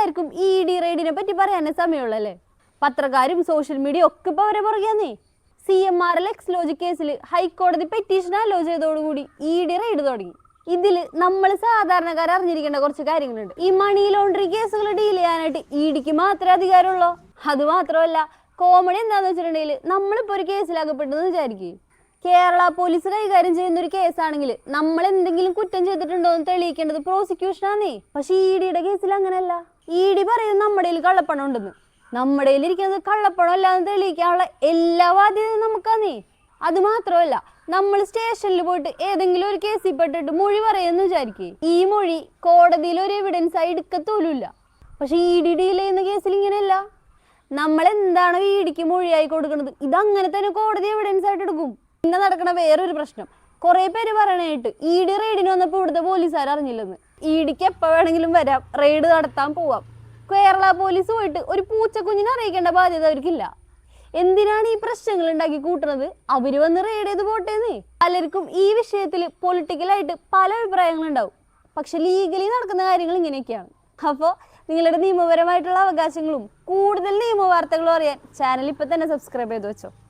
എല്ലാവർക്കും E D റെയ്ഡിനെ പറ്റി പറയാനേ സമയമുള്ളല്ലേ. പത്രക്കാരും സോഷ്യൽ മീഡിയ ഒക്കെ ഇപ്പൊ അവരെ പുറകെയാന്നേ. CMRL എക്സ്ലോജി കേസിൽ ഹൈക്കോടതി പെറ്റീഷൻ അലോ ചെയ്തതോടുകൂടി ഇ ഡി റെയ്ഡ് തുടങ്ങി. ഇതില് നമ്മൾ സാധാരണക്കാർ അറിഞ്ഞിരിക്കേണ്ട കുറച്ച് കാര്യങ്ങളുണ്ട്. ഈ മണി ലോണ്ടറിങ് കേസുകൾ ഡീൽ ചെയ്യാനായിട്ട് ഇ ഡിക്ക് മാത്രമേ അധികാരമുള്ളൂ. അത് മാത്രമല്ല, കോമഡി എന്താന്ന് വെച്ചിട്ടുണ്ടെങ്കിൽ നമ്മളിപ്പോ ഒരു കേസിലാകപ്പെട്ടെന്ന് വിചാരിക്കും. കേരള പോലീസ് കൈകാര്യം ചെയ്യുന്ന ഒരു കേസാണെങ്കിൽ നമ്മൾ എന്തെങ്കിലും കുറ്റം ചെയ്തിട്ടുണ്ടോ എന്ന് തെളിയിക്കേണ്ടത് പ്രോസിക്യൂഷനാന്നേ. പക്ഷെ ഇ ഡിയുടെ കേസിൽ അങ്ങനെയല്ല. ഇ ഡി പറയുന്നത് നമ്മുടെ കള്ളപ്പണം ഉണ്ടെന്ന്. നമ്മുടെ ഇരിക്കുന്നത് കള്ളപ്പണം അല്ലാന്ന് തെളിയിക്കാനുള്ള എല്ലാ ബാധ്യതയും നമുക്കാന്നേ. അത് മാത്രമല്ല, നമ്മൾ സ്റ്റേഷനിൽ പോയിട്ട് ഏതെങ്കിലും ഒരു കേസിൽ പെട്ടിട്ട് മൊഴി പറയുമെന്ന് വിചാരിക്കേ, ഈ മൊഴി കോടതിയിൽ ഒരു എവിഡൻസ് ആയി എടുക്കത്തോലുമില്ല. പക്ഷെ ഇ ഡി ഡീൽ ചെയ്യുന്ന കേസിൽ ഇങ്ങനെയല്ല. നമ്മൾ എന്താണോ ഇ ഡിക്ക് മൊഴിയായി കൊടുക്കുന്നത്, ഇതങ്ങനെ തന്നെ കോടതി എവിഡൻസ് ആയിട്ട് എടുക്കും. പിന്നെ നടക്കണ വേറൊരു പ്രശ്നം, കുറെ പേര് പറയണായിട്ട് ഇ ഡി റെയ്ഡിന് വന്നപ്പോൾ ഇവിടുത്തെ പോലീസുകാർ അറിഞ്ഞില്ലെന്ന്. ഇ ഡിക്ക് എപ്പോൾ വേണമെങ്കിലും വരാം, റെയ്ഡ് നടത്താൻ പോവാം. കേരള പോലീസ് പോയിട്ട് ഒരു പൂച്ചക്കുഞ്ഞിനെ അറിയിക്കേണ്ട ബാധ്യത അവർക്കില്ല. എന്തിനാണ് ഈ പ്രശ്നങ്ങൾ ഉണ്ടാക്കി കൂട്ടുന്നത്? അവര് വന്ന് റെയ്ഡ് ചെയ്ത് പോട്ടേന്നേ. പലർക്കും ഈ വിഷയത്തിൽ പൊളിറ്റിക്കലായിട്ട് പല അഭിപ്രായങ്ങളുണ്ടാവും. പക്ഷെ ലീഗലി നടക്കുന്ന കാര്യങ്ങൾ ഇങ്ങനെയൊക്കെയാണ്. അപ്പോൾ നിങ്ങളുടെ നിയമപരമായിട്ടുള്ള അവകാശങ്ങളും കൂടുതൽ നിയമ വാർത്തകളും അറിയാൻ ചാനൽ ഇപ്പൊ തന്നെ സബ്സ്ക്രൈബ് ചെയ്ത് വെച്ചോ.